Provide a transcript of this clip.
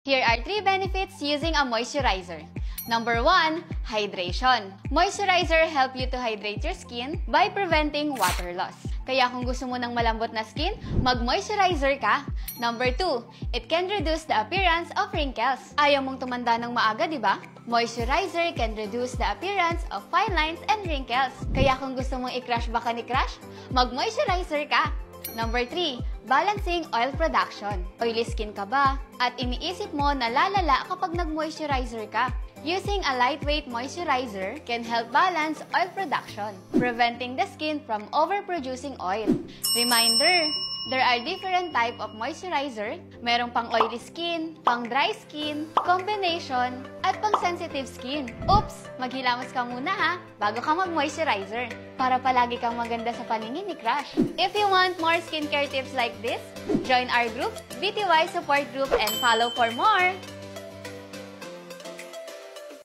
Here are 3 benefits using a moisturizer. Number 1, hydration. Moisturizer help you to hydrate your skin by preventing water loss. Kaya kung gusto mo ng malambot na skin, mag-moisturizer ka. Number 2, it can reduce the appearance of wrinkles. Ayaw mong tumanda ng maaga, di ba? Moisturizer can reduce the appearance of fine lines and wrinkles. Kaya kung gusto mong i-crush baka ni crush, mag-moisturizer ka. Number 3, balancing oil production. Oily skin ka ba? At iniisip mo na lalala kapag nag-moisturizer ka? Using a lightweight moisturizer can help balance oil production, preventing the skin from overproducing oil. Reminder, there are different type of moisturizer. Merong pang oily skin, pang dry skin, combination, at pang sensitive skin. Oops! Maghilamos ka muna ha, bago ka mag-moisturizer. Para palagi kang maganda sa paningin ni crush. If you want more skincare tips like this, join our group, BTY Support Group, and follow for more!